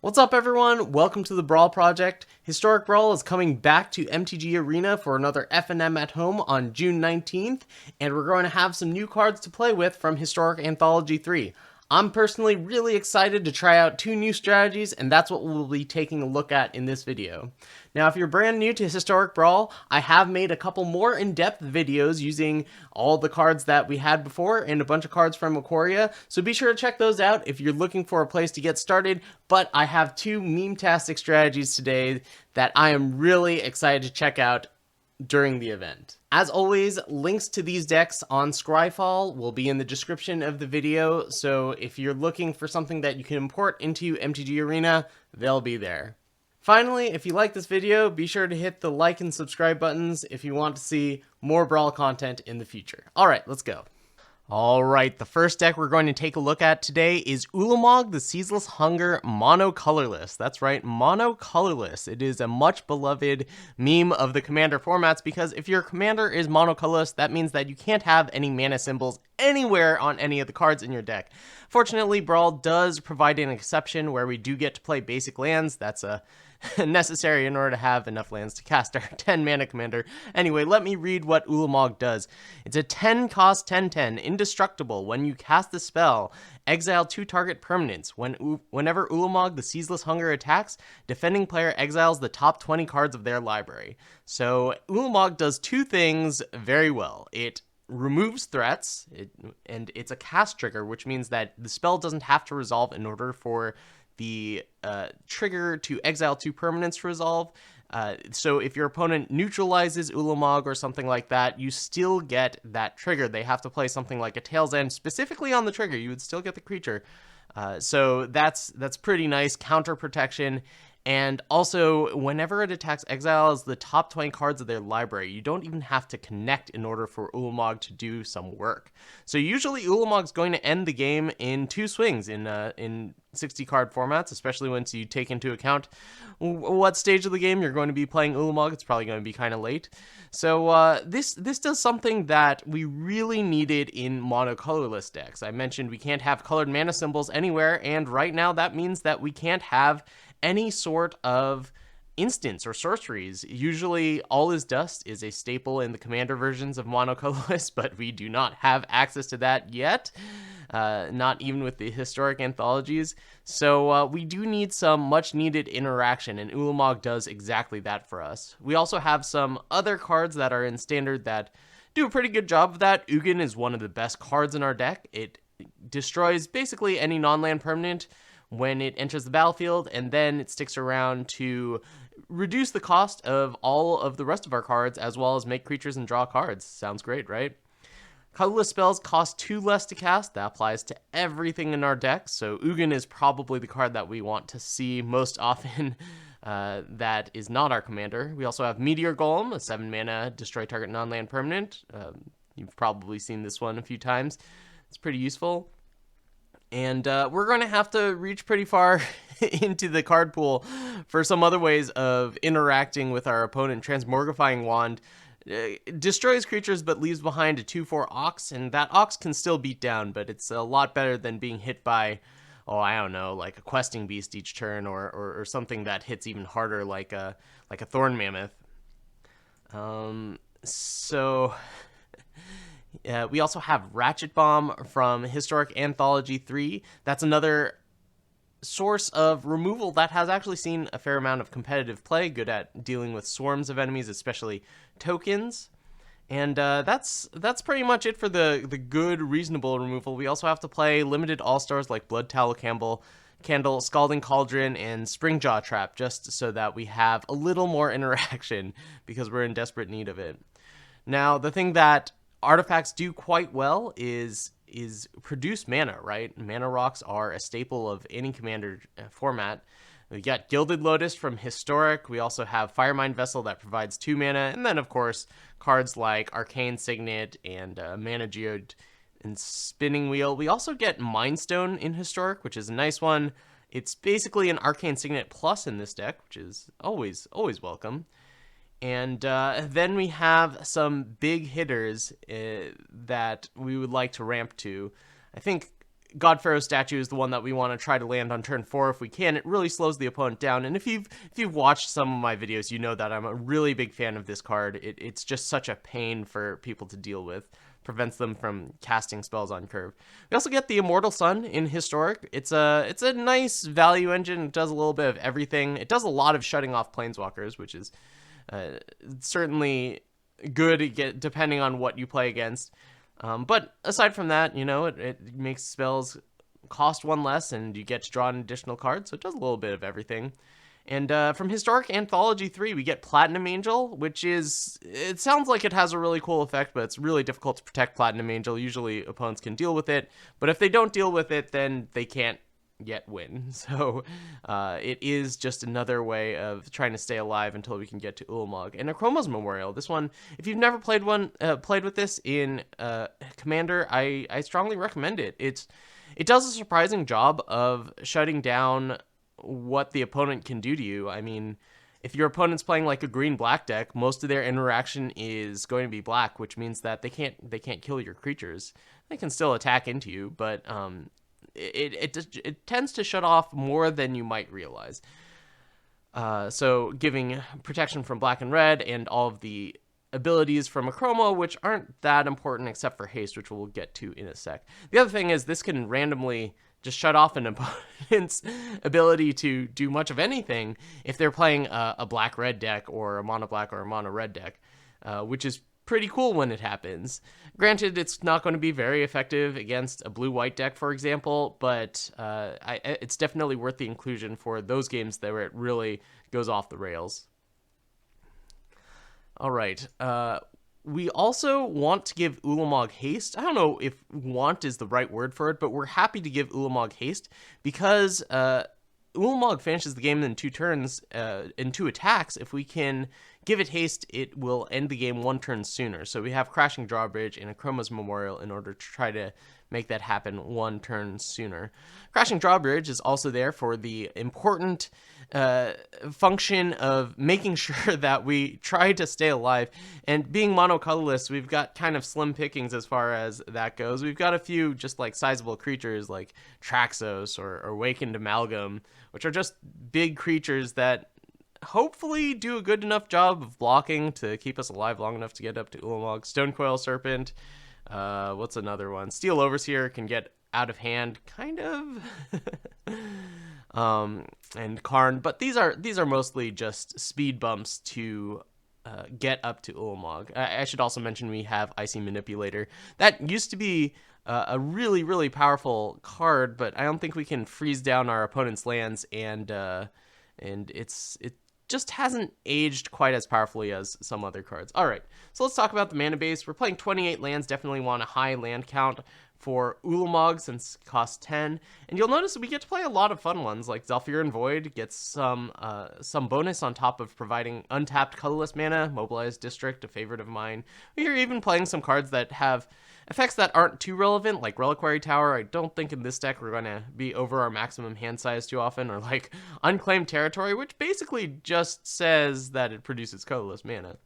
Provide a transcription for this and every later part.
What's up everyone? Welcome to the Brawl project. Historic Brawl is coming back to MTG Arena for another F&M at home on June 19th, and we're going to have some new cards to play with from Historic Anthology 3. I'm personally really excited to try out two new strategies, and that's what we'll be taking a look at in this video. Now, if you're brand new to Historic Brawl, I have made a couple more in-depth videos using all the cards that we had before and a bunch of cards from Aquaria, so be sure to check those out if you're looking for a place to get started. But I have two MEMETASTIC strategies today that I am really excited to check out during the event. As always, links to these decks on Scryfall will be in the description of the video, so if you're looking for something that you can import into MTG Arena, they'll be there. Finally, if you like this video, be sure to hit the like and subscribe buttons if you want to see more Brawl content in the future. Alright, let's go. Alright, the first deck we're going to take a look at today is Ulamog, the Ceaseless Hunger Mono Colorless. That's right, Mono Colorless. It is a much beloved meme of the Commander formats because if your Commander is Mono Colorless, that means that you can't have any mana symbols anywhere on any of the cards in your deck. Fortunately, Brawl does provide an exception where we do get to play basic lands. That's necessary in order to have enough lands to cast our 10 mana commander. Anyway, let me read what Ulamog does. It's a 10 cost 10/10, indestructible. When you cast the spell, exile 2 target permanents. Whenever Ulamog, the Ceaseless Hunger, attacks, defending player exiles the top 20 cards of their library. So Ulamog does two things very well. It removes threats, and it's a cast trigger, which means that the spell doesn't have to resolve in order for the trigger to exile 2 permanents to resolve. So if your opponent neutralizes Ulamog or something like that, you still get that trigger. They have to play something like a Tail's End specifically on the trigger. You would still get the creature. So that's pretty nice counter protection. And also, whenever it attacks exiles the top 20 cards of their library, you don't even have to connect in order for Ulamog to do some work. So usually Ulamog's going to end the game in 2 swings in 60 card formats, especially once you take into account what stage of the game you're going to be playing Ulamog. It's probably going to be kind of late. So this does something that we really needed in mono colorless decks. I mentioned we can't have colored mana symbols anywhere, and right now that means that we can't have any sort of instants or sorceries. Usually All is Dust is a staple in the commander versions of mono colorless, but we do not have access to that yet, not even with the historic anthologies. So we do need some much needed interaction, and Ulamog does exactly that for us. We also have some other cards that are in standard that do a pretty good job of that. Googan is one of the best cards in our deck. It destroys basically any non-land permanent when it enters the battlefield, and then it sticks around to reduce the cost of all of the rest of our cards, as well as make creatures and draw cards. Sounds great, right? Colorless spells cost 2 less to cast. That applies to everything in our deck, so Googan is probably the card that we want to see most often that is not our commander. We also have Meteor Golem, a 7 mana destroy target non-land permanent. You've probably seen this one a few times. It's pretty useful. And we're going to have to reach pretty far into the card pool for some other ways of interacting with our opponent. Transmogrifying Wand destroys creatures but leaves behind a 2/4 Ox, and that Ox can still beat down, but it's a lot better than being hit by, oh, I don't know, like a Questing Beast each turn, or something that hits even harder, like a Thorn Mammoth. We also have Ratchet Bomb from Historic Anthology 3. That's another source of removal that has actually seen a fair amount of competitive play, good at dealing with swarms of enemies, especially tokens. And that's pretty much it for the good, reasonable removal. We also have to play limited all-stars like Blood Tallow Candle, Scalding Cauldron, and Springjaw Trap, just so that we have a little more interaction, because we're in desperate need of it. Now, the thing that artifacts do quite well is produce mana, right? Mana rocks are a staple of any commander format. We got Gilded Lotus from Historic. We also have Firemind Vessel that provides 2 mana, and then of course cards like Arcane Signet and Mana Geode and Spinning Wheel. We also get Mind Stone in Historic, which is a nice one. It's basically an Arcane Signet plus in this deck, which is always welcome. And then we have some big hitters that we would like to ramp to. I think God Pharaoh statue is the one that we want to try to land on turn 4 if we can. It really slows the opponent down. And if you've watched some of my videos, you know that I'm a really big fan of this card. It's just such a pain for people to deal with. Prevents them from casting spells on curve. We also get the Immortal Sun in Historic. It's a nice value engine. It does a little bit of everything. It does a lot of shutting off Planeswalkers, which is certainly good depending on what you play against. But aside from that, you know, it makes spells cost 1 less, and you get to draw an additional card, so it does a little bit of everything. And from Historic Anthology 3, we get Platinum Angel, which is, it sounds like it has a really cool effect, but it's really difficult to protect Platinum Angel. Usually opponents can deal with it, but if they don't deal with it, then they can't yet win. So it is just another way of trying to stay alive until we can get to Ulamog. And Akroma's Memorial, this one, if you've never played with this in Commander, I strongly recommend it. It does a surprising job of shutting down what the opponent can do to you. I mean, if your opponent's playing like a green-black deck, most of their interaction is going to be black, which means that they can't kill your creatures. They can still attack into you, but it tends to shut off more than you might realize. So giving protection from black and red and all of the abilities from Akroma, which aren't that important except for haste, which we'll get to in a sec. The other thing is this can randomly just shut off an opponent's ability to do much of anything if they're playing a black-red deck or a mono-black or a mono-red deck, which is pretty cool when it happens. Granted, it's not going to be very effective against a blue-white deck, for example, but it's definitely worth the inclusion for those games where it really goes off the rails. All right. We also want to give Ulamog haste. I don't know if want is the right word for it, but we're happy to give Ulamog haste because Ulamog finishes the game in 2 turns, in 2 attacks. If we can give it haste, it will end the game 1 turn sooner. So we have Crashing Drawbridge and Akroma's Memorial in order to try to make that happen 1 turn sooner. Crashing Drawbridge is also there for the important function of making sure that we try to stay alive. And being mono colorless, we've got kind of slim pickings as far as that goes. We've got a few just like sizable creatures like Traxos or Awakened Amalgam, which are just big creatures that hopefully do a good enough job of blocking to keep us alive long enough to get up to Ulamog. Stonecoil Serpent. What's another one? Steel Overseer can get out of hand, kind of. And Karn, but these are mostly just speed bumps to get up to Ulamog. I should also mention we have Icy Manipulator. That used to be a really, really powerful card, but I don't think we can freeze down our opponent's lands, and it just hasn't aged quite as powerfully as some other cards. All right, so let's talk about the mana base. We're playing 28 lands, definitely want a high land count for Ulamog since it costs 10. And you'll notice we get to play a lot of fun ones, like Zhalfirin Void gets some bonus on top of providing untapped colorless mana, Mobilized District, a favorite of mine. We're even playing some cards that have effects that aren't too relevant, like Reliquary Tower. I don't think in this deck we're going to be over our maximum hand size too often, or like Unclaimed Territory, which basically just says that it produces colorless mana.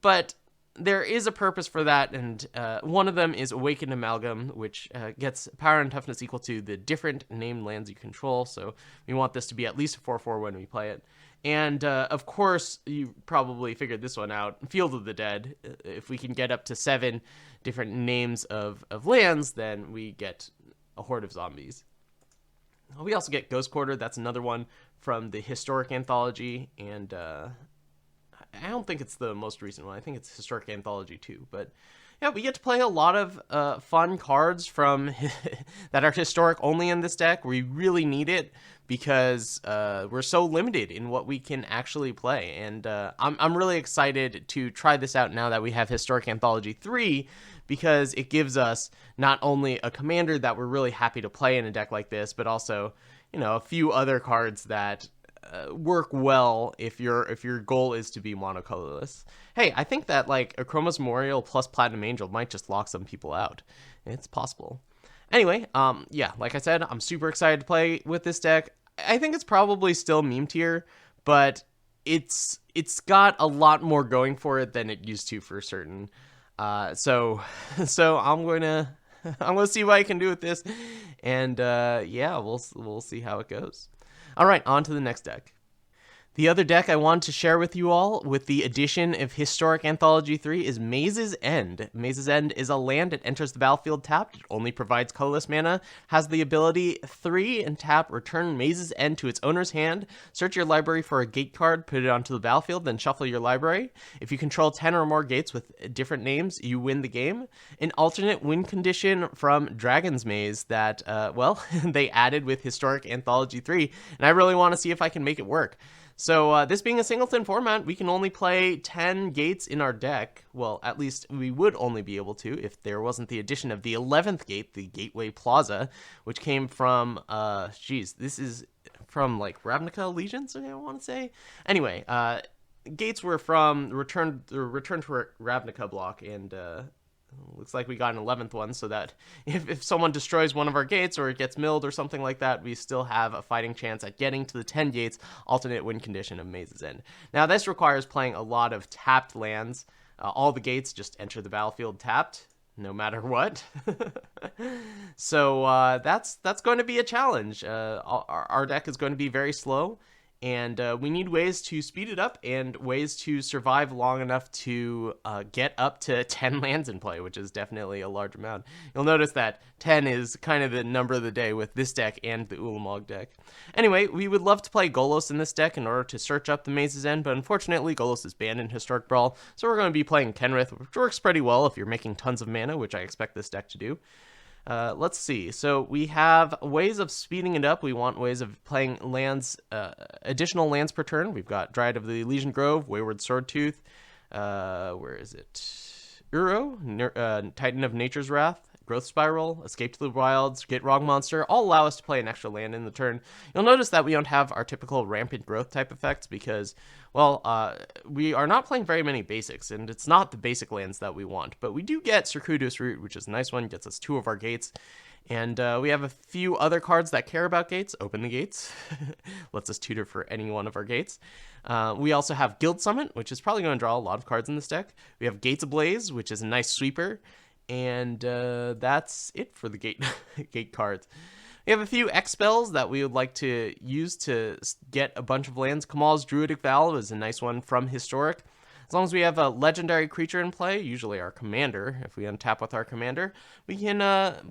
But there is a purpose for that, and one of them is Awakened Amalgam, which gets power and toughness equal to the different named lands you control, so we want this to be at least a 4/4 when we play it. And, of course, you probably figured this one out, Field of the Dead. If we can get up to 7 different names of lands, then we get a horde of zombies. We also get Ghost Quarter. That's another one from the Historic Anthology, and I don't think it's the most recent one. I think it's Historic Anthology 2. But yeah, we get to play a lot of fun cards from that are historic only in this deck. We really need it because we're so limited in what we can actually play. And I'm really excited to try this out now that we have Historic Anthology 3, because it gives us not only a commander that we're really happy to play in a deck like this, but also, you know, a few other cards that work well if your goal is to be monocolorless. Hey, I think that like Akroma's Memorial plus Platinum Angel might just lock some people out. It's possible. Anyway, yeah, like I said, I'm super excited to play with this deck. I think it's probably still meme tier, but it's got a lot more going for it than it used to for certain. So I'm going to I'm gonna see what I can do with this, and yeah, we'll see how it goes. All right, on to the next deck. The other deck I wanted to share with you all, with the addition of Historic Anthology 3, is Maze's End. Maze's End is a land. It enters the battlefield tapped. It only provides colorless mana. Has the ability 3 and tap, return Maze's End to its owner's hand. Search your library for a gate card, put it onto the battlefield, then shuffle your library. If you control 10 or more gates with different names, you win the game. An alternate win condition from Dragon's Maze that, well, they added with Historic Anthology 3, and I really want to see if I can make it work. So this being a singleton format, we can only play 10 gates in our deck. Well, at least we would only be able to if there wasn't the addition of the 11th gate, the Gateway Plaza, which came from, this is from like Ravnica Allegiance, I want to say. Anyway, gates were from Return to Ravnica block, and looks like we got an 11th one, so that if someone destroys one of our gates or it gets milled or something like that, we still have a fighting chance at getting to the 10 gates, alternate win condition of Maze's End. Now, this requires playing a lot of tapped lands. All the gates just enter the battlefield tapped, no matter what. So that's going to be a challenge. Our deck is going to be very slow, and we need ways to speed it up and ways to survive long enough to get up to 10 lands in play, which is definitely a large amount. You'll notice that 10 is kind of the number of the day with this deck and the Ulamog deck. Anyway, we would love to play Golos in this deck in order to search up the Maze's End, but unfortunately Golos is banned in Historic Brawl, so we're going to be playing Kenrith, which works pretty well if you're making tons of mana, which I expect this deck to do. Let's see. So we have ways of speeding it up. We want ways of playing lands, additional lands per turn. We've got Dryad of the Elysian Grove, Wayward Swordtooth, where is it? Uro, Titan of Nature's Wrath, Growth Spiral, Escape to the Wilds, Get Wrong Monster, all allow us to play an extra land in the turn. You'll notice that we don't have our typical Rampant Growth type effects because, well, we are not playing very many basics, and it's not the basic lands that we want. But we do get Circuitous Root, which is a nice one, gets us 2 of our gates. And we have a few other cards that care about gates. Open the Gates. Lets us tutor for any one of our gates. We also have Guild Summit, which is probably going to draw a lot of cards in this deck. We have Gates Ablaze, which is a nice sweeper. And that's it for the gate cards. We have a few X spells that we would like to use to get a bunch of lands. Kamal's Druidic Valve is a nice one from Historic. As long as we have a legendary creature in play, usually our commander, if we untap with our commander, we can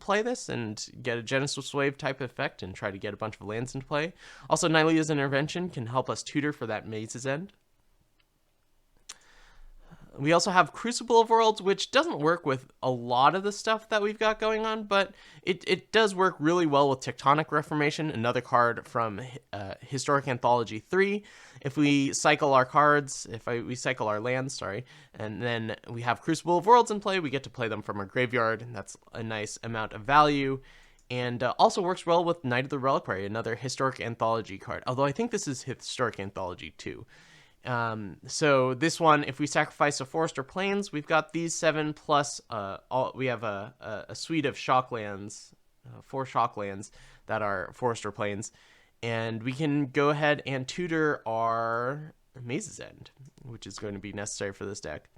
play this and get a Genesis Wave type effect and try to get a bunch of lands into play. Also, Nylea's Intervention can help us tutor for that Maze's End. We also have Crucible of Worlds, which doesn't work with a lot of the stuff that we've got going on, but it does work really well with Tectonic Reformation, another card from Historic Anthology 3. If we cycle our cards, we cycle our lands, sorry, and then we have Crucible of Worlds in play, we get to play them from our graveyard, and that's a nice amount of value. And also works well with Knight of the Reliquary, another Historic Anthology card, although I think this is Historic Anthology 2. So this one, if we sacrifice a forest or plains, we've got these 7 plus we have a suite of shocklands, 4 shocklands that are forest or plains, and we can go ahead and tutor our Maze's End, which is going to be necessary for this deck.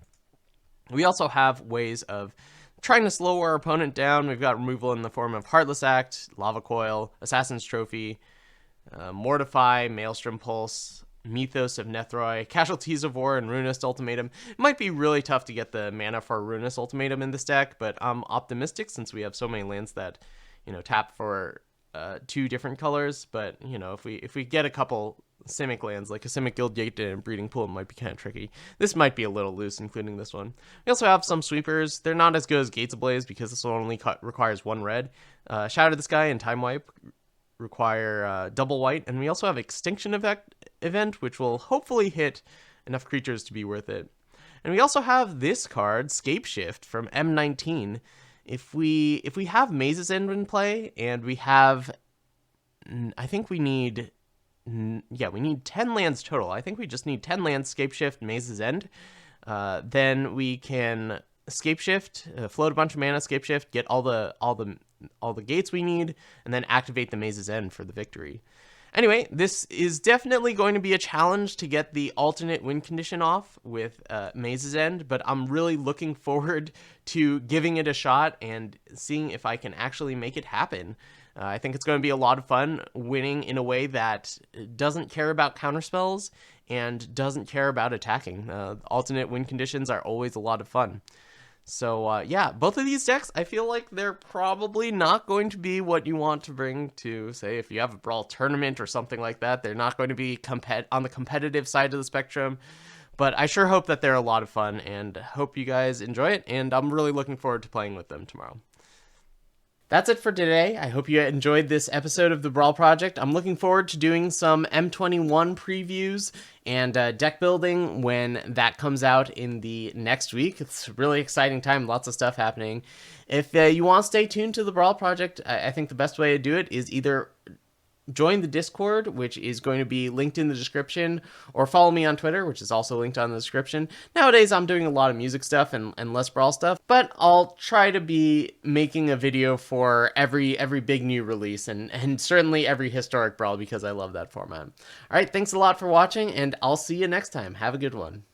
We also have ways of trying to slow our opponent down. We've got removal in the form of Heartless Act, Lava Coil, Assassin's Trophy, Mortify, Maelstrom Pulse, Mythos of Nethroi, Casualties of War, and Runist Ultimatum. It might be really tough to get the mana for Runist Ultimatum in this deck, but I'm optimistic since we have so many lands that, tap for 2 different colors. But, if we get a couple Simic lands, like a Simic Guild Gate and Breeding Pool, it might be kind of tricky. This might be a little loose, including this one. We also have some sweepers. They're not as good as Gates Ablaze because this one only requires 1 red. Shadow to the Sky and Time Wipe require double white, and we also have Extinction event, which will hopefully hit enough creatures to be worth it. And we also have this card, Scapeshift from M19. If we have Maze's End in play, and we have, I think we need 10 lands total. I think we just need 10 lands, Scapeshift, Maze's End. Then we can Scapeshift, float a bunch of mana, Scapeshift, get all the gates we need, and then activate the Maze's End for the victory. Anyway, this is definitely going to be a challenge to get the alternate win condition off with Maze's End, but I'm really looking forward to giving it a shot and seeing if I can actually make it happen. I think it's going to be a lot of fun winning in a way that doesn't care about counterspells and doesn't care about attacking. Alternate win conditions are always a lot of fun. So yeah, both of these decks, I feel like they're probably not going to be what you want to bring to, say, if you have a Brawl tournament or something like that. They're not going to be on the competitive side of the spectrum. But I sure hope that they're a lot of fun, and hope you guys enjoy it, and I'm really looking forward to playing with them tomorrow. That's it for today. I hope you enjoyed this episode of the Brawl Project. I'm looking forward to doing some M21 previews and deck building when that comes out in the next week. It's a really exciting time, lots of stuff happening. If you want to stay tuned to the Brawl Project, I think the best way to do it is either join the Discord, which is going to be linked in the description, or follow me on Twitter, which is also linked on the description. Nowadays, I'm doing a lot of music stuff and less Brawl stuff, but I'll try to be making a video for every big new release, and certainly every historic Brawl, because I love that format. All right, thanks a lot for watching, and I'll see you next time. Have a good one.